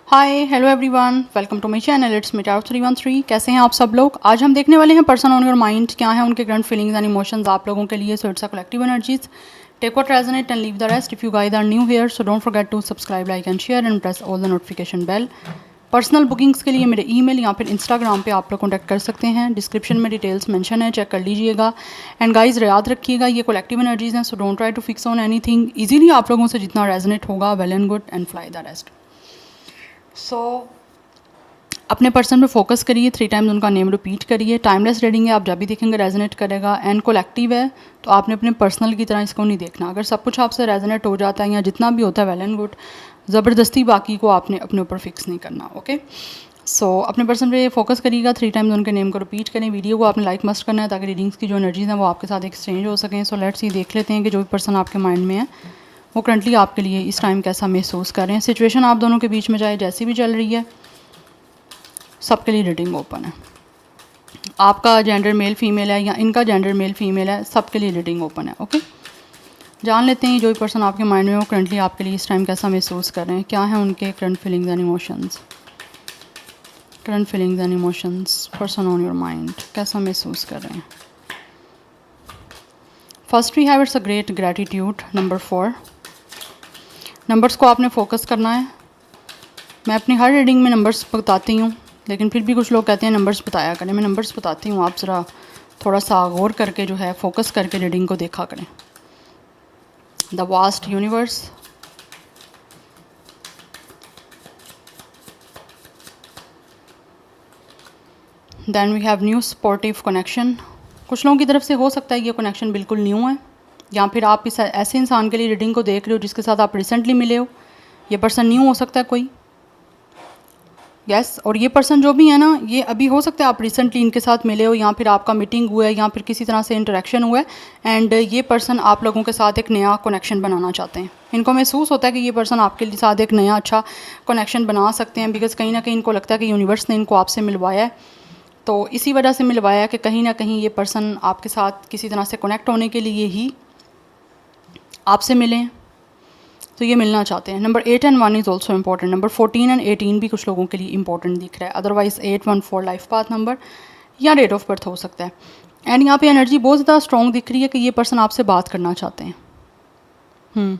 Hi hello everyone, welcome to my channel. It's me Tau 313। कैसे हैं आप सब लोग? आज हम देखने वाले हैं पर्सन ऑन योर माइंड, क्या है उनके करंट फीलिंग्स एंड इमोशंस आप लोगों के लिए। So it's a collective energies, take what resonate and leave the rest. If you guys are new here so don't forget to subscribe, like and share and press all the notification bell. Personal bookings के लिए मेरे email या फिर Instagram पे आप लोग contact कर सकते हैं। डिस्क्रिप्शन में डिटेल्स मेंशन है, चेक कर लीजिएगा। एंड गाइज याद रखिएगा, ये कलेक्टिव एनर्जीज हैं, so don't try to fix on anything. Easily आप लोगों से जितना रेजोनेट होगा well and good, and fly the rest. So अपने पर्सन पे फोकस करिए, 3 टाइम्स उनका नेम रिपीट करिए। टाइमलेस रीडिंग है, आप जब भी देखेंगे रेजोनेट करेगा। एंड कोलेक्टिव है तो आपने अपने पर्सनल की तरह इसको नहीं देखना। अगर सब कुछ आपसे रेजोनेट हो जाता है या जितना भी होता है वेल एंड गुड, ज़बरदस्ती बाकी को आपने अपने ऊपर फिक्स नहीं करना। ओके, सो अपने पर्सन पे फोकस करिएगा, 3 टाइम्स उनके नेम को रिपीट करें। वीडियो को आपने लाइक मस्ट करना है ताकि रीडिंग्स की जो एनर्जीज हैं वो आपके साथ एक्सचेंज हो सकें। सो लेट्स ही देख लेते हैं कि जो भी पर्सन आपके माइंड में है वो करंटली आपके लिए इस टाइम कैसा महसूस कर रहे हैं। सिचुएशन आप दोनों के बीच में चाहे जैसी भी चल रही है, सबके लिए रीडिंग ओपन है। आपका जेंडर मेल फीमेल है या इनका जेंडर मेल फीमेल है, सबके लिए रीडिंग ओपन है। ओके, जान लेते हैं जो भी पर्सन आपके माइंड में वो करंटली आपके लिए इस टाइम कैसा महसूस कर रहे हैं, क्या है उनके current feelings and emotions. Current feelings and emotions, person on your mind कैसा महसूस कर रहे हैं। First we have it's a great gratitude. Number 4, numbers को आपने फोकस करना है। मैं अपनी हर रीडिंग में नंबर्स बताती हूँ, लेकिन फिर भी कुछ लोग कहते हैं नंबर्स बताया करें। मैं नंबर्स बताती हूँ, आप ज़रा थोड़ा सा गौर करके जो है फोकस करके रीडिंग को देखा करें। The vast universe, then we have new supportive connection. कुछ लोगों की तरफ से हो सकता है ये कनेक्शन बिल्कुल न्यू है, या फिर आप इस ऐसे इंसान के लिए रीडिंग को देख रहे हो जिसके साथ आप रिसेंटली मिले हो। ये पर्सन न्यू हो सकता है कोई, यस। और ये पर्सन जो भी है ना, ये अभी हो सकता है आप रिसेंटली इनके साथ मिले हो, या फिर आपका मीटिंग हुआ है, या फिर किसी तरह से इंटरेक्शन हुआ है। एंड ये पर्सन आप लोगों के साथ एक नया कनेक्शन बनाना चाहते हैं। इनको महसूस होता है कि ये पर्सन आपके साथ एक नया अच्छा कनेक्शन बना सकते हैं, बिकॉज कहीं ना कहीं इनको लगता है कि यूनिवर्स ने इनको आपसे मिलवाया है। तो इसी वजह से मिलवाया है कि कहीं ना कहीं ये पर्सन आपके साथ किसी तरह से कनेक्ट होने के लिए ही आपसे मिलें, तो ये मिलना चाहते हैं। Number 8 and 1 is also important. Number 14 and 18 भी कुछ लोगों के लिए इंपॉर्टेंट दिख रहा है। अदरवाइज 814 लाइफ पाथ नंबर या डेट ऑफ बर्थ हो सकता है। एंड यहाँ पे एनर्जी बहुत ज़्यादा स्ट्रॉन्ग दिख रही है कि ये पर्सन आपसे बात करना चाहते हैं।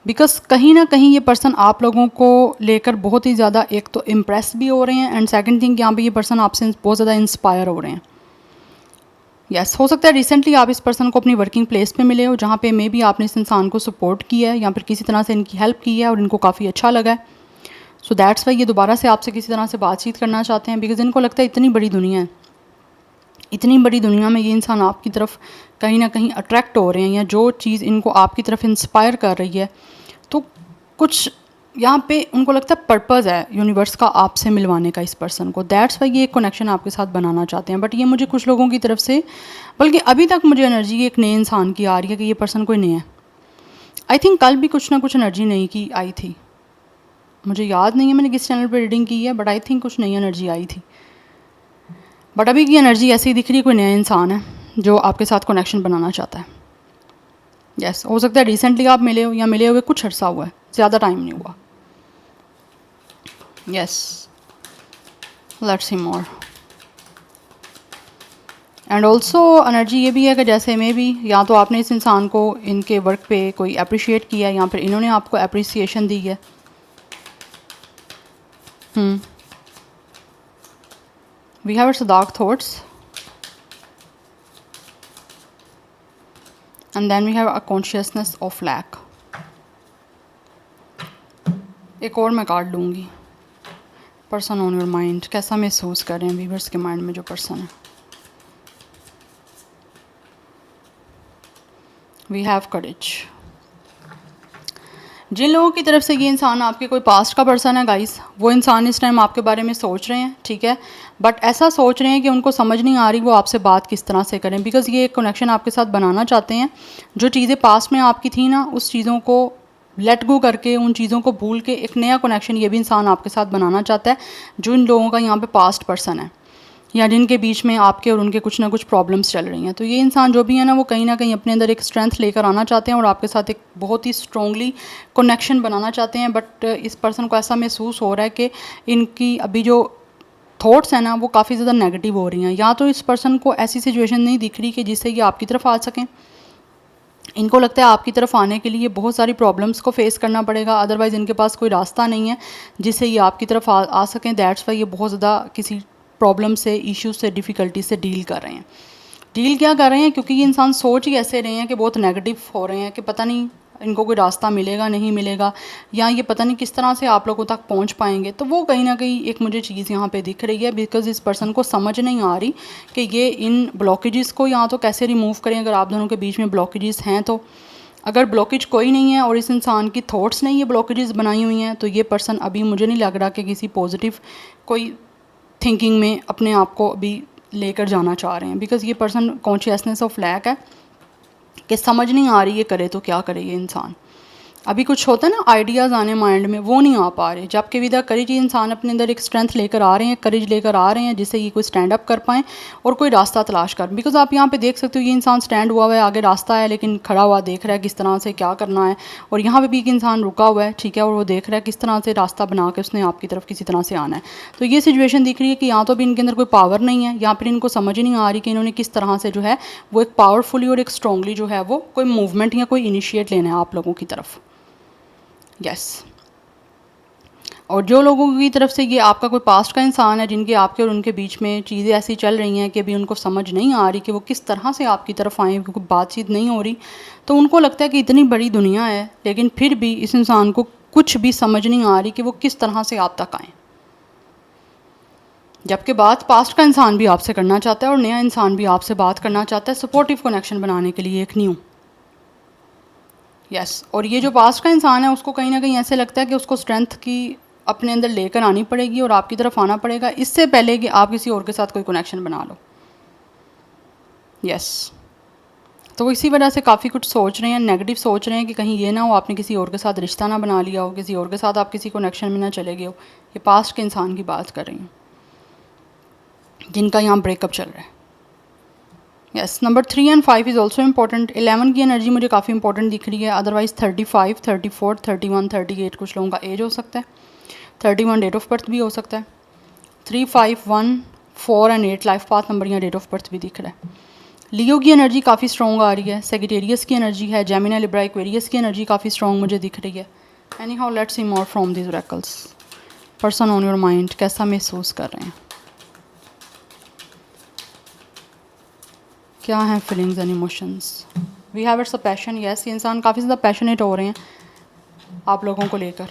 बिकॉज कहीं ना कहीं ये पर्सन आप लोगों को लेकर बहुत ही ज़्यादा, एक तो इम्प्रेस भी हो रहे हैं, एंड सेकेंड थिंग यहाँ पे ये पर्सन आपसे बहुत ज़्यादा इंस्पायर हो रहे हैं। यस, हो सकता है रिसेंटली आप इस पर्सन को अपनी वर्किंग प्लेस पे मिले हो, जहाँ पे मे बी आपने इस इंसान को सपोर्ट किया है या फिर किसी तरह से इनकी हेल्प की है और इनको काफ़ी अच्छा लगा है। सो दैट्स वाई ये दोबारा से आपसे किसी तरह से बातचीत करना चाहते हैं, बिकॉज इनको लगता है इतनी बड़ी दुनिया है, इतनी बड़ी दुनिया में ये इंसान आपकी तरफ कहीं ना कहीं अट्रैक्ट हो रहे हैं, या जो चीज़ इनको आपकी तरफ इंस्पायर कर रही है। तो कुछ यहाँ पे उनको लगता है पर्पज़ है यूनिवर्स का आपसे मिलवाने का इस पर्सन को। दैट्स वाई ये एक कनेक्शन आपके साथ बनाना चाहते हैं। बट ये मुझे कुछ लोगों की तरफ से, बल्कि अभी तक मुझे एनर्जी एक नए इंसान की आ रही है कि ये पर्सन कोई नया है। आई थिंक कल भी कुछ ना कुछ एनर्जी नई की आई थी, मुझे याद नहीं है मैंने किस चैनल पर रीडिंग की है, बट आई थिंक कुछ नई एनर्जी आई थी। बट अभी की एनर्जी ऐसी ही दिख रही है, कोई नया इंसान है जो आपके साथ कनेक्शन बनाना चाहता है। यस, हो सकता है रिसेंटली आप मिले हो या मिले हुए कुछ अर्सा हुआ है, ज़्यादा टाइम नहीं हुआ। Yes, let's see more. And also energy ये भी है कि जैसे में भी या तो आपने इस इंसान को इनके वर्क पे कोई अप्रिशिएट किया है, या फिर इन्होंने आपको अप्रिसिएशन दी है। We have its dark thoughts, and then we have a consciousness of lack. एक और मैं कार्ड लूँगी। पर्सन ऑन योर माइंड कैसा महसूस कर रहे हैं व्यूअर्स के माइंड में जो पर्सन है। We have courage. जिन लोगों की तरफ से ये इंसान आपके कोई पास्ट का पर्सन है गाइस, वो इंसान इस टाइम आपके बारे में सोच रहे हैं, ठीक है। बट ऐसा सोच रहे हैं कि उनको समझ नहीं आ रही वो आपसे बात किस तरह से करें, बिकॉज ये एक कनेक्शन आपके साथ बनाना चाहते हैं। जो चीज़ें पास्ट में आपकी थी ना, उस चीज़ों को लेट गो करके, उन चीज़ों को भूल के एक नया कनेक्शन ये भी इंसान आपके साथ बनाना चाहता है, जो इन लोगों का यहाँ पे पास्ट पर्सन है। या जिनके बीच में आपके और उनके कुछ ना कुछ प्रॉब्लम्स चल रही हैं। तो ये इंसान जो भी है ना कहीं अपने अंदर एक स्ट्रेंथ लेकर आना चाहते हैं और आपके साथ एक बहुत ही स्ट्रॉन्गली कनेक्शन बनाना चाहते हैं। बट इस पर्सन को ऐसा महसूस हो रहा है कि इनकी अभी जो थॉट्स हैं ना वो काफ़ी ज़्यादा नेगेटिव हो रही हैं। या तो इस पर्सन को ऐसी सिचुएशन नहीं दिख रही कि जिससे ये आपकी तरफ आ सकें, इनको लगता है आपकी तरफ आने के लिए बहुत सारी प्रॉब्लम्स को फेस करना पड़ेगा, अदरवाइज़ इनके पास कोई रास्ता नहीं है जिससे ये आपकी तरफ आ सकें। दैट्स वाई ये बहुत ज़्यादा किसी प्रॉब्लम से, इश्यूज से, डिफ़िकल्टी से डील कर रहे हैं। डील क्या कर रहे हैं, क्योंकि ये इंसान सोच ही ऐसे रहे हैं कि बहुत नेगेटिव हो रहे हैं कि पता नहीं इनको कोई रास्ता मिलेगा नहीं मिलेगा, या ये पता नहीं किस तरह से आप लोगों तक पहुंच पाएंगे। तो वो कहीं ना कहीं एक मुझे चीज़ यहाँ पे दिख रही है, बिकॉज़ इस पर्सन को समझ नहीं आ रही कि ये इन ब्लॉकेजेस को यहाँ तो कैसे रिमूव करें अगर आप दोनों के बीच में ब्लॉकेजेस हैं। तो अगर ब्लॉकेज कोई नहीं है और इस इंसान की थॉट्स ने ये ब्लॉकेजेस बनाई हुई हैं, तो ये पर्सन अभी मुझे नहीं लग रहा कि किसी पॉजिटिव कोई थिंकिंग में अपने आप को अभी लेकर जाना चाह रहे हैं। बिकॉज़ ये पर्सन कॉन्शियसनेस ऑफ लैक है कि समझ नहीं आ रही ये करे तो क्या करे ये इंसान। अभी कुछ होता है ना आइडियाज़ आने माइंड में, वो नहीं आ पा रहे। जबकि विद द करेज ये इंसान अपने अंदर एक स्ट्रेंथ लेकर आ रहे हैं, करेज लेकर आ रहे हैं जिससे ये कोई स्टैंड अप कर पाएँ और कोई रास्ता तलाश कर। बिकॉज आप यहाँ पे देख सकते हो ये इंसान स्टैंड हुआ है, आगे रास्ता है लेकिन खड़ा हुआ देख रहा है किस तरह से क्या करना है। और यहाँ पे भी एक इंसान रुका हुआ है, ठीक है, और वो देख रहा है किस तरह से रास्ता बना के उसने आपकी तरफ किसी तरह से आना है। तो ये सिचुएशन दिख रही है कि यहाँ तो भी इनके अंदर कोई पावर नहीं है, यहाँ पर इनको समझ ही नहीं आ रही कि इन्होंने किस तरह से जो है वो एक पावरफुली और एक स्ट्रॉन्गली जो है वो कोई मूवमेंट या कोई इनिशिएट लेना है आप लोगों की तरफ। यस और जो लोगों की तरफ से ये आपका कोई पास्ट का इंसान है जिनके आपके और उनके बीच में चीज़ें ऐसी चल रही हैं कि अभी उनको समझ नहीं आ रही कि वो किस तरह से आपकी तरफ आएँ, क्योंकि बातचीत नहीं हो रही। तो उनको लगता है कि इतनी बड़ी दुनिया है लेकिन फिर भी इस इंसान को कुछ भी समझ नहीं आ रही कि वो किस तरह से आप तक आएँ। जबकि बात पास्ट का इंसान भी आपसे करना चाहता है और नया इंसान भी आपसे बात करना चाहता है सपोर्टिव कनेक्शन बनाने के लिए, एक न्यू। यस और ये जो पास्ट का इंसान है उसको कहीं ना कहीं ऐसे लगता है कि उसको स्ट्रेंथ की अपने अंदर लेकर आनी पड़ेगी और आपकी तरफ आना पड़ेगा इससे पहले कि आप किसी और के साथ कोई कनेक्शन बना लो। यस तो इसी वजह से काफ़ी कुछ सोच रहे हैं, नेगेटिव सोच रहे हैं कि कहीं ये ना हो आपने किसी और के साथ रिश्ता ना बना लिया हो, किसी और के साथ आप किसी कनेक्शन में ना चले गए हो। ये पास्ट के इंसान की बात कर रही हूँ जिनका यहाँ ब्रेकअप चल रहा है। Yes number 3 and 5 is also important. 11 की एनर्जी मुझे काफ़ी इंपॉर्टेंट दिख रही है, अदरवाइज़ 35, 34, 31, 38 कुछ लोगों का एज हो सकता है, 31 डेट ऑफ बर्थ भी हो सकता है, 3, 5, 1, 4 एंड 8 लाइफ पाथ नंबर या डेट ऑफ बर्थ भी दिख रहा है। लियो की एनर्जी काफ़ी स्ट्रॉन्ग आ रही है, सेजिटेरियस की एनर्जी है, जेमिनी, लिब्रा, एक्वेरियस की एनर्जी काफ़ी स्ट्रॉन्ग मुझे दिख रही है। Anyhow let's see more from this oracles. Person on your mind कैसा महसूस कर रहे हैं, क्या है feelings and emotions. We have it's a passion. Yes ये इंसान काफ़ी ज़्यादा पैशनेट हो रहे हैं आप लोगों को लेकर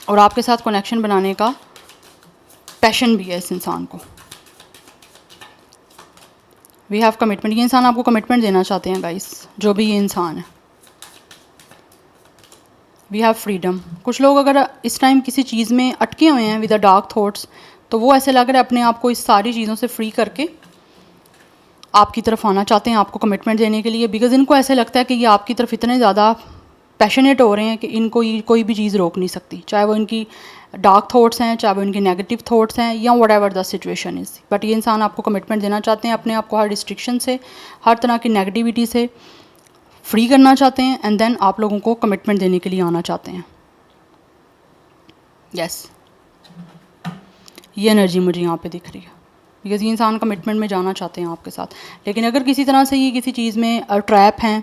और आपके साथ कनेक्शन बनाने का पैशन भी है इस इंसान को। We have commitment. ये इंसान आपको कमिटमेंट देना चाहते हैं गाइस, जो भी ये इंसान है। We have freedom. कुछ लोग अगर इस टाइम किसी चीज़ में अटके हुए हैं विद द डार्क थॉट्स, तो वो ऐसे लग रहा है अपने आप को इस सारी चीज़ों से फ्री करके आपकी तरफ आना चाहते हैं, आपको कमिटमेंट देने के लिए। बिकॉज इनको ऐसे लगता है कि ये आपकी तरफ इतने ज़्यादा पैशनेट हो रहे हैं कि इनको ये कोई भी चीज़ रोक नहीं सकती, चाहे वो इनकी डार्क थॉट्स हैं, चाहे वो इनके नेगेटिव थॉट्स हैं, या what ever the situation is. But ये इंसान आपको कमिटमेंट देना चाहते हैं, अपने आप को हर रिस्ट्रिक्शन से, हर तरह की नेगेटिविटी से फ्री करना चाहते हैं, एंड देन आप लोगों को कमिटमेंट देने के लिए आना चाहते हैं। यस ये एनर्जी मुझे यहाँ पे दिख रही है, बिकॉज ये इंसान कमिटमेंट में जाना चाहते हैं आपके साथ। लेकिन अगर किसी तरह से ये किसी चीज़ में ट्रैप हैं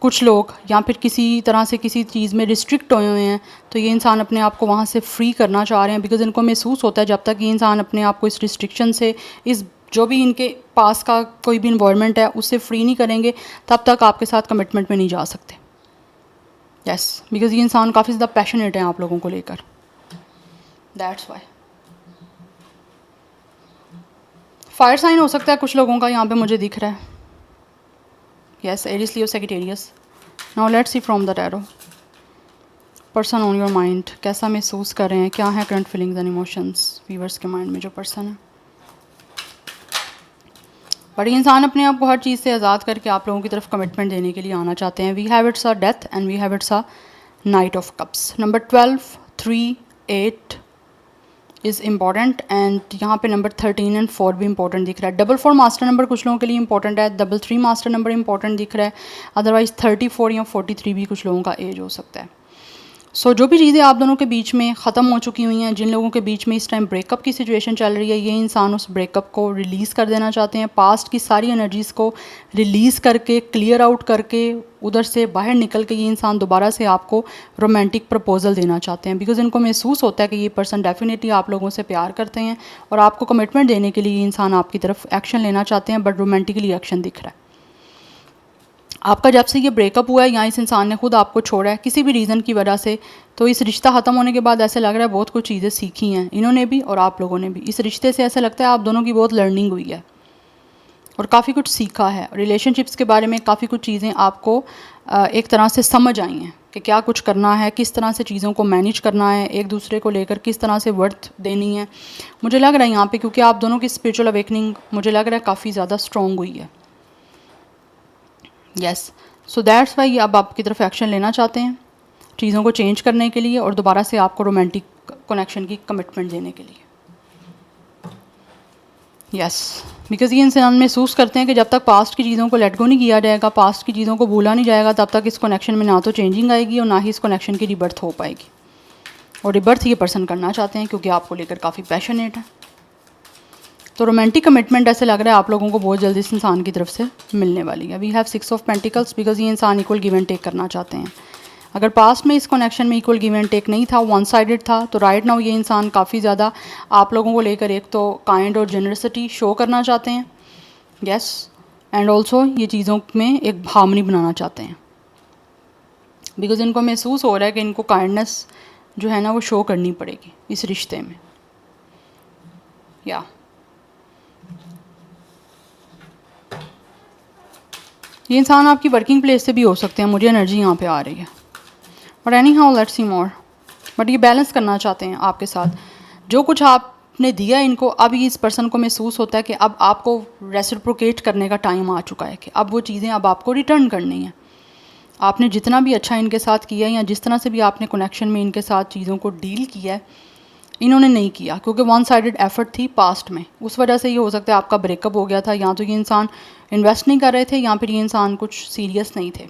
कुछ लोग, या फिर किसी तरह से किसी चीज़ में रिस्ट्रिक्ट हुए हुए हैं, तो ये इंसान अपने आप को वहाँ से फ्री करना चाह रहे हैं। बिकॉज इनको महसूस होता है जब तक ये इंसान अपने आप को इस रिस्ट्रिक्शन से, इस जो भी इनके पास का कोई भी इन्वायरमेंट है उससे फ्री नहीं करेंगे, तब तक आपके साथ कमिटमेंट में नहीं जा सकते। यस बिकॉज ये इंसान काफ़ी ज़्यादा पैशनेट है आप लोगों को लेकर, दैट्स वाई। फायर साइन हो सकता है कुछ लोगों का यहाँ पे मुझे दिख रहा है। Yes Aries, Leo, Sagittarius. Now let's see from the tarot. Person on your mind कैसा महसूस कर रहे हैं, क्या है current feelings and emotions viewers के माइंड में जो पर्सन है। बड़ी इंसान अपने आप को हर चीज़ से आज़ाद करके आप लोगों की तरफ कमिटमेंट देने के लिए आना चाहते हैं। We have it's a death and we have it's a knight of cups. Number 12, 3, 8, is important and यहाँ पे नंबर 13 एंड 4 भी इंपॉर्टेंट दिख रहा है। 44 मास्टर नंबर कुछ लोगों के लिए इंपॉर्टेंट है, 33 मास्टर नंबर इंपॉर्टेंट दिख रहा है, अदरवाइज़ 34 या 43 भी कुछ लोगों का एज हो सकता है। सो जो भी चीज़ें आप दोनों के बीच में ख़त्म हो चुकी हुई हैं, जिन लोगों के बीच में इस टाइम ब्रेकअप की सिचुएशन चल रही है, ये इंसान उस ब्रेकअप को रिलीज़ कर देना चाहते हैं। पास्ट की सारी एनर्जीज़ को रिलीज़ करके, क्लियर आउट करके, उधर से बाहर निकल के ये इंसान दोबारा से आपको रोमांटिक प्रपोजल देना चाहते हैं, बिकॉज़ इनको महसूस होता है कि ये पर्सन डेफिनेटली आप लोगों से प्यार करते हैं और आपको कमिटमेंट देने के लिए ये इंसान आपकी तरफ एक्शन लेना चाहते हैं, बट रोमांटिकली एक्शन दिख रहा है। आपका जब से ये ब्रेकअप हुआ है या इस इंसान ने खुद आपको छोड़ा है किसी भी रीज़न की वजह से, तो इस रिश्ता ख़त्म होने के बाद ऐसे लग रहा है बहुत कुछ चीज़ें सीखी हैं इन्होंने भी और आप लोगों ने भी। इस रिश्ते से ऐसा लगता है आप दोनों की बहुत लर्निंग हुई है और काफ़ी कुछ सीखा है। रिलेशनशिप्स के बारे में काफ़ी कुछ चीज़ें आपको एक तरह से समझ आई हैं कि क्या कुछ करना है, किस तरह से चीज़ों को मैनेज करना है, एक दूसरे को लेकर किस तरह से वर्थ देनी है। मुझे लग रहा है यहाँ पे, क्योंकि आप दोनों की स्पिरिचुअल अवेकनिंग मुझे लग रहा है काफ़ी ज़्यादा स्ट्रॉन्ग हुई है। यस, सो दैट्स वाई अब आपकी तरफ एक्शन लेना चाहते हैं चीज़ों को चेंज करने के लिए और दोबारा से आपको रोमांटिक कनेक्शन की कमिटमेंट देने के लिए। यस, बिकॉज़ ये इंसान महसूस करते हैं कि जब तक पास्ट की चीज़ों को लेट गो नहीं किया जाएगा, पास्ट की चीज़ों को भूला नहीं जाएगा, तब तक इस कनेक्शन में ना तो चेंजिंग आएगी और ना ही इस कनेक्शन की रिबर्थ हो पाएगी। और रिबर्थ ये पर्सन करना चाहते हैं क्योंकि आपको लेकर काफ़ी पैशनेट है। तो रोमांटिक कमिटमेंट ऐसे लग रहा है आप लोगों को बहुत जल्दी इस इंसान की तरफ से मिलने वाली है। We have 6 of pentacles, because ये इंसान इक्वल गिव एंड टेक करना चाहते हैं। अगर पास्ट में इस कनेक्शन में इक्वल गिव एंड टेक नहीं था, वन साइडेड था, तो राइट नाउ ये इंसान काफ़ी ज़्यादा आप लोगों को लेकर एक तो काइंड और जनरसिटी शो करना चाहते हैं। यस, एंड ऑल्सो ये चीज़ों में एक हार्मनी बनाना चाहते हैं, बिकॉज इनको महसूस हो रहा है कि इनको काइंडनेस जो है ना वो शो करनी पड़ेगी इस रिश्ते में। या ये इंसान आपकी वर्किंग प्लेस से भी हो सकते हैं, मुझे एनर्जी यहाँ पे आ रही है। But any how let's see more. But ये बैलेंस करना चाहते हैं आपके साथ। जो कुछ आपने दिया इनको, अब इस पर्सन को महसूस होता है कि अब आपको रेसिप्रोकेट करने का टाइम आ चुका है, कि अब वो चीज़ें अब आपको रिटर्न करनी है। आपने जितना भी अच्छा इनके साथ किया या जिस तरह से भी आपने कनेक्शन में इनके साथ चीज़ों को डील किया है, इन्होंने नहीं किया, क्योंकि वन साइडेड एफर्ट थी पास्ट में। उस वजह से ये हो सकता है आपका ब्रेकअप हो गया था, या तो ये इंसान इन्वेस्ट नहीं कर रहे थे या फिर ये इंसान कुछ सीरियस नहीं थे,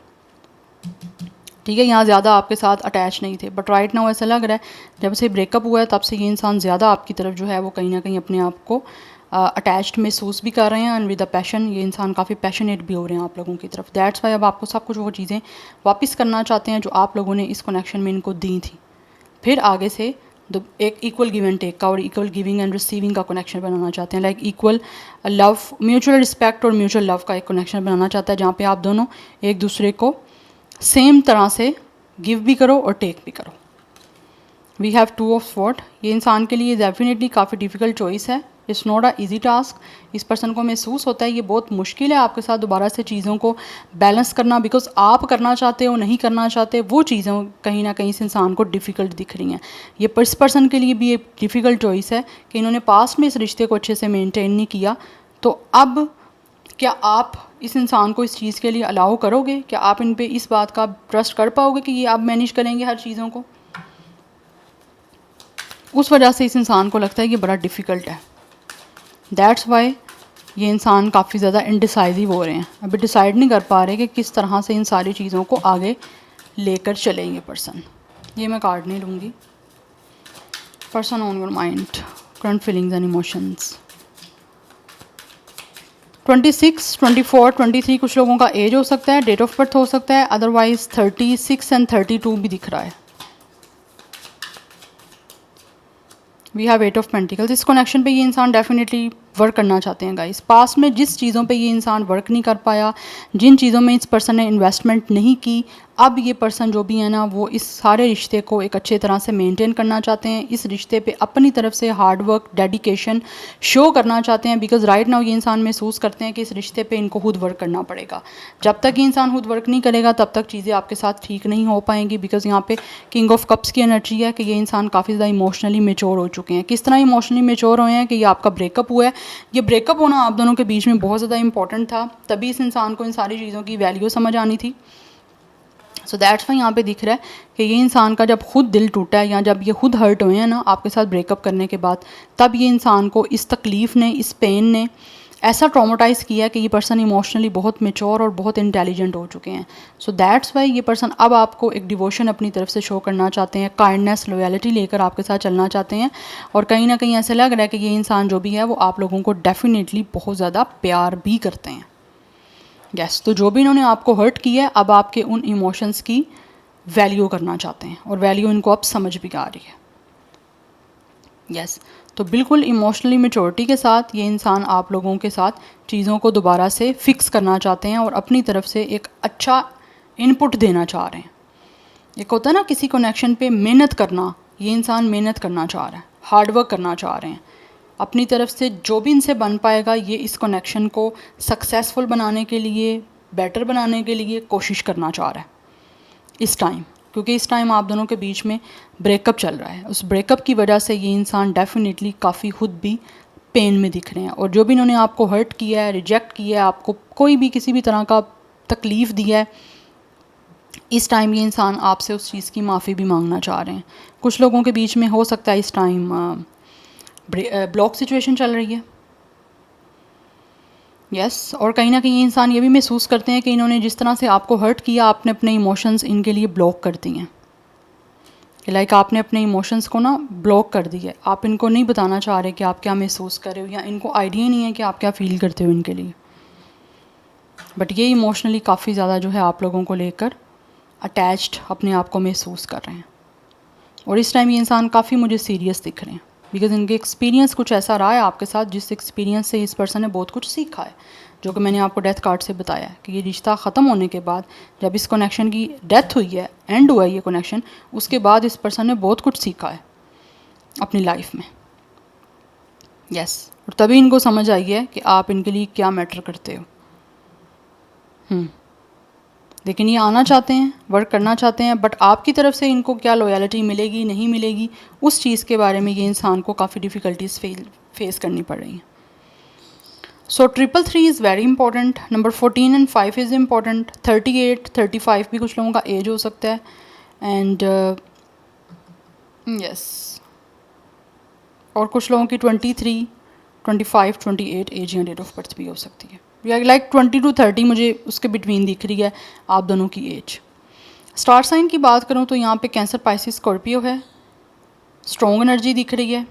ठीक है, यहाँ ज़्यादा आपके साथ अटैच नहीं थे। बट राइट नाउ ऐसा लग रहा है जब से ब्रेकअप हुआ है तब से ये इंसान ज़्यादा आपकी तरफ जो है वो कहीं ना कहीं अपने आप को अटैच्ड महसूस भी कर रहे हैं, एंड विद अ पैशन ये इंसान काफ़ी पैशनेट भी हो रहे हैं आप लोगों की तरफ। दैट्स वाई अब आपको सब कुछ वो चीज़ें वापस करना चाहते हैं जो आप लोगों ने इस कनेक्शन में इनको दी थी। फिर आगे से एक इक्वल गिव एंड टेक का और इक्वल गिविंग एंड रिसीविंग का कनेक्शन बनाना चाहते हैं, like equal love, mutual respect और म्यूचुअल लव का एक कनेक्शन बनाना चाहता है, जहाँ पे आप दोनों एक दूसरे को सेम तरह से गिव भी करो और टेक भी करो। We have 2 of sword. ये इंसान के लिए डेफिनेटली काफ़ी डिफ़िकल्ट चॉइस है, it's not a easy task. इस पर्सन को महसूस होता है ये बहुत मुश्किल है आपके साथ दोबारा से चीज़ों को बैलेंस करना, बिकॉज आप करना चाहते हो, नहीं करना चाहते, वो चीज़ें कहीं ना कहीं इस इंसान को डिफ़िकल्ट दिख रही हैं। ये इस पर्सन के लिए भी एक डिफ़िकल्ट चॉइस है कि इन्होंने पास्ट में इस रिश्ते को अच्छे से मेनटेन नहीं किया, तो अब क्या आप इस इंसान को इस चीज़ के लिए अलाउ करोगे? क्या आप इन पे इस बात का ट्रस्ट कर पाओगे कि ये आप मैनेज करेंगे हर चीज़ों को? उस वजह से इस इंसान को लगता है ये बड़ा डिफ़िकल्ट है। दैट्स वाई ये इंसान काफ़ी ज़्यादा इनडिसाइसिव हो रहे हैं, अभी डिसाइड नहीं कर पा रहे कि किस तरह से इन सारी चीज़ों को आगे लेकर चलेंगे पर्सन। ये मैं कार्ड नहीं लूँगी। Person on your mind, current feelings and emotions. 26, 24, 23 कुछ लोगों का एज हो सकता है, डेट ऑफ बर्थ हो सकता है, अदरवाइज 36 एंड 32 भी दिख रहा है। We have 8 of pentacles. इस कनेक्शन पे ये इंसान डेफिनेटली वर्क करना चाहते हैं गाइस। पास्ट में जिस चीज़ों पे ये इंसान वर्क नहीं कर पाया, जिन चीज़ों में इस पर्सन ने इन्वेस्टमेंट नहीं की, अब ये पर्सन जो भी है ना वो इस सारे रिश्ते को एक अच्छे तरह से मेंटेन करना चाहते हैं। इस रिश्ते पे अपनी तरफ से हार्ड वर्क, डेडिकेशन शो करना चाहते हैं, बिकॉज राइट नाउ ये इंसान महसूस करते हैं कि इस रिश्ते पे इनको खुद वर्क करना पड़ेगा। जब तक ये इंसान खुद वर्क नहीं करेगा तब तक चीज़ें आपके साथ ठीक नहीं हो पाएंगी, बिकॉज यहाँ पे किंग ऑफ कप्स की एनर्जी है कि ये इंसान काफ़ी ज़्यादा इमोशनली मेच्योर हो चुके हैं। किस तरह इमोशनली मेच्योर हुए हैं कि ये आपका ब्रेकअप हुआ है, ये ब्रेकअप होना आप दोनों के बीच में बहुत ज़्यादा इंपॉर्टेंट था, तभी इस इंसान को इन सारी चीज़ों की वैल्यू समझ आनी थी। सो दैट्स वाई यहाँ पे दिख रहा है कि ये इंसान का जब खुद दिल टूटा है या जब ये खुद हर्ट हुए हैं ना आपके साथ ब्रेकअप करने के बाद, तब ये इंसान को इस तकलीफ़ ने, इस पेन ने ऐसा ट्रॉमाटाइज़ किया कि ये पर्सन इमोशनली बहुत मेच्योर और बहुत इंटेलिजेंट हो चुके हैं। सो दैट्स वाई ये पर्सन अब आपको एक डिवोशन अपनी तरफ से शो करना चाहते हैं, काइंडनेस, लॉयल्टी लेकर आपके साथ चलना चाहते हैं, और कहीं ना कहीं ऐसे लग रहा है कि ये इंसान जो भी है वो आप लोगों को डेफिनेटली बहुत ज़्यादा प्यार भी करते हैं। यस, तो जो भी इन्होंने आपको हर्ट किया है अब आपके उन इमोशंस की वैल्यू करना चाहते हैं, और वैल्यू इनको अब समझ भी आ रही है। यस, तो बिल्कुल इमोशनली मैच्योरिटी के साथ ये इंसान आप लोगों के साथ चीज़ों को दोबारा से फिक्स करना चाहते हैं और अपनी तरफ से एक अच्छा इनपुट देना चाह रहे हैं। एक होता है ना किसी कनेक्शन पे मेहनत करना, ये इंसान मेहनत करना चाह रहा है, हार्डवर्क करना चाह रहे हैं, अपनी तरफ से जो भी इनसे बन पाएगा ये इस कनेक्शन को सक्सेसफुल बनाने के लिए, बेटर बनाने के लिए कोशिश करना चाह रहा है इस टाइम, क्योंकि इस टाइम आप दोनों के बीच में ब्रेकअप चल रहा है। उस ब्रेकअप की वजह से ये इंसान डेफिनेटली काफ़ी खुद भी पेन में दिख रहे हैं, और जो भी इन्होंने आपको हर्ट किया है, रिजेक्ट किया है, आपको कोई भी किसी भी तरह का तकलीफ़ दिया है, इस टाइम ये इंसान आपसे उस चीज़ की माफ़ी भी मांगना चाह रहे हैं। कुछ लोगों के बीच में हो सकता है इस टाइम ब्लॉक सिचुएशन चल रही है। यस, और कहीं ना कहीं ये इंसान ये भी महसूस करते हैं कि इन्होंने जिस तरह से आपको हर्ट किया, आपने अपने इमोशंस इनके लिए ब्लॉक कर दिए हैं। लाइक आपने अपने इमोशंस को ना ब्लॉक कर दिया, आप इनको नहीं बताना चाह रहे कि आप क्या महसूस कर रहे हो, या इनको आइडिया नहीं है कि आप क्या फ़ील करते हो इनके लिए। बट ये इमोशनली काफ़ी ज़्यादा जो है आप लोगों को लेकर अटैच्ड अपने आप को महसूस कर रहे हैं, और इस टाइम ये इंसान काफ़ी मुझे सीरियस दिख रहे हैं, बिकॉज इनके एक्सपीरियंस कुछ ऐसा रहा है आपके साथ जिस एक्सपीरियंस से इस पर्सन ने बहुत कुछ सीखा है, जो कि मैंने आपको डेथ कार्ड से बताया है कि ये रिश्ता ख़त्म होने के बाद, जब इस कनेक्शन की डेथ हुई है, एंड हुआ है ये कनेक्शन, उसके बाद इस पर्सन ने बहुत कुछ सीखा है अपनी लाइफ में। यस, और तभी इनको समझ आई है कि आप इनके लिए क्या मैटर करते हो। लेकिन ये आना चाहते हैं, वर्क करना चाहते हैं, बट आपकी तरफ से इनको क्या लॉयल्टी मिलेगी, नहीं मिलेगी, उस चीज़ के बारे में ये इंसान को काफ़ी डिफ़िकल्टीज फेस करनी पड़ रही हैं। सो 333 is very important, number 14 and 5 is important, 38, 35 भी कुछ लोगों का एज हो सकता है, एंड यस, और कुछ लोगों की 23, 25, 28 एज या डेट ऑफ बर्थ भी हो सकती है। लाइक 20 to 30 मुझे उसके बिटवीन दिख रही है आप दोनों की एज। स्टार साइन की बात करूँ तो यहाँ पे कैंसर, पाइसिस, स्कॉर्पियो है, स्ट्रॉन्ग एनर्जी दिख रही है।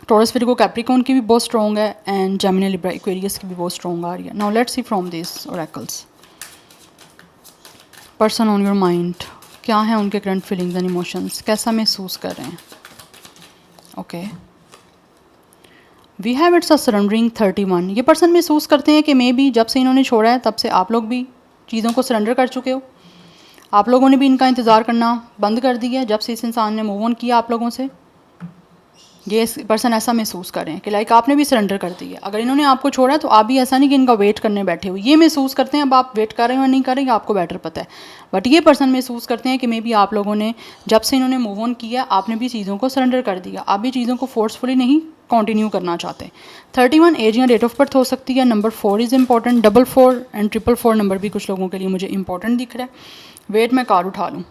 टॉरस, विर्गो, कैप्रिकॉर्न की भी बहुत स्ट्रॉन्ग है, एंड जेमिनी, लिब्रा, एक्वेरियस की भी बहुत स्ट्रॉन्ग आ रही है। Now let's see from this oracles, person on your mind, क्या है उनके करंट फीलिंग्स एंड इमोशंस, कैसा महसूस कर रहे हैं। Okay, we have it's a surrendering 31। ये पर्सन महसूस करते हैं कि मे बी जब से इन्होंने छोड़ा है तब से आप लोग भी चीज़ों को सरेंडर कर चुके हो, आप लोगों ने भी इनका इंतज़ार करना बंद कर दिया जब से इस इंसान ने मूव ऑन किया आप लोगों से। ये पर्सन ऐसा महसूस कर रहे हैं कि लाइक आपने भी सरेंडर कर दिया। अगर इन्होंने आपको छोड़ा है तो आप भी ऐसा नहीं कि इनका वेट करने बैठे हो, ये महसूस करते हैं। अब आप वेट कर रहे हो या नहीं कर रहे, आपको बेटर पता है, बट ये पर्सन महसूस करते हैं कि मे बी आप लोगों ने जब से इन्होंने मूव ऑन किया आपने भी चीज़ों को सरेंडर कर दिया, आप भी चीज़ों को फोर्सफुली नहीं कंटिन्यू करना चाहते। 31 एज या डेट ऑफ बर्थ हो सकती है। Number 4 is important, 44 and 444 number भी कुछ लोगों के लिए मुझे इंपॉर्टेंट दिख रहा है। वेट मैं कार्ड उठा लूँ।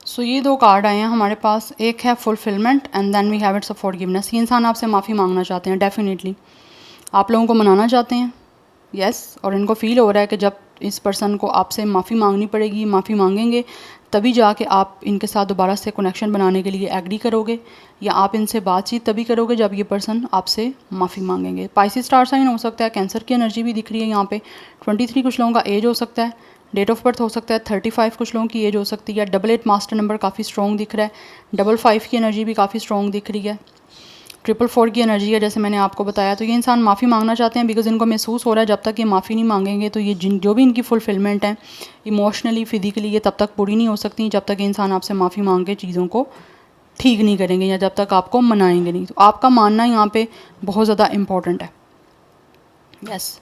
सो ये दो कार्ड आए हैं हमारे पास, एक है fulfilment and then we have it's a forgiveness. ये इंसान आपसे माफ़ी मांगना चाहते हैं, डेफिनेटली आप लोगों को मनाना चाहते हैं। यस, और इनको फील हो रहा है कि जब इस पर्सन को आपसे माफ़ी मांगनी पड़ेगी, माफ़ी मांगेंगे तभी जाके आप इनके साथ दोबारा से कनेक्शन बनाने के लिए एग्री करोगे, या आप इनसे बातचीत तभी करोगे जब ये पर्सन आपसे माफ़ी मांगेंगे। पाइसिस स्टार साइन हो सकता है, कैंसर की एनर्जी भी दिख रही है यहाँ पे। 23 कुछ लोगों का एज हो सकता है, डेट ऑफ बर्थ हो सकता है। 35 कुछ लोगों की एज हो सकती है। 88 मास्टर नंबर काफ़ी स्ट्रॉन्ग दिख रहा है। 55 की एनर्जी भी काफ़ी स्ट्रॉन्ग दिख रही है। 444 की एनर्जी है जैसे मैंने आपको बताया। तो ये इंसान माफ़ी मांगना चाहते हैं बिकॉज इनको महसूस हो रहा है जब तक ये माफ़ी नहीं मांगेंगे तो ये जो भी इनकी फुलफिलमेंट है इमोशनली, फिजिकली, ये तब तक पूरी नहीं हो सकती जब तक ये इंसान आपसे माफ़ी मांग के चीज़ों को ठीक नहीं करेंगे या जब तक आपको मनाएंगे नहीं। तो आपका मानना यहाँ पे बहुत ज़्यादा इम्पॉर्टेंट है। यस,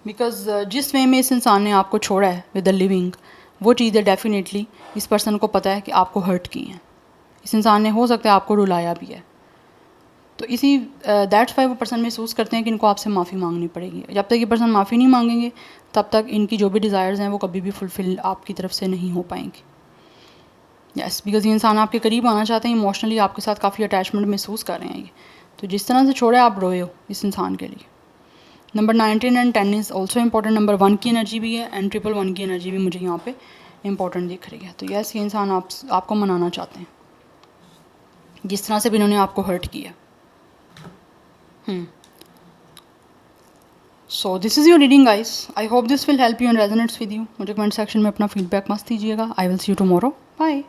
बिकॉज जिस वे में इस इंसान ने आपको छोड़ा है विद द लिविंग, वो चीज़ें डेफिनेटली इस पर्सन को पता है कि आपको हर्ट की हैं। इस इंसान ने हो सकता है आपको रुलाया भी है, तो इसी दैट्स वाई वो पर्सन महसूस करते हैं कि इनको आपसे माफ़ी मांगनी पड़ेगी। जब तक ये पर्सन माफ़ी नहीं मांगेंगे तब तक इनकी जो भी डिज़ायर्स हैं वो कभी भी फुलफ़िल आपकी तरफ से नहीं हो पाएंगी। यस, बिकॉज ये इंसान आपके करीब आना चाहते हैं, इमोशनली आपके साथ काफ़ी अटैचमेंट महसूस कर रहे हैं ये। तो जिस तरह से छोड़े आप रोए हो इस इंसान के लिए। Number 19 and 10 is also important. Number 1 की एनर्जी भी है एंड ट्रिपल 1 की एनर्जी भी मुझे यहाँ पे इंपॉर्टेंट दिख रही है। तो यस, ये इंसान आपको मनाना चाहते हैं जिस तरह से भी इन्होंने आपको हर्ट किया। So this is your reading guys. I hope this will help you and resonates with you. मुझे कमेंट सेक्शन में अपना फीडबैक मत दीजिएगा। I will see you tomorrow. Bye.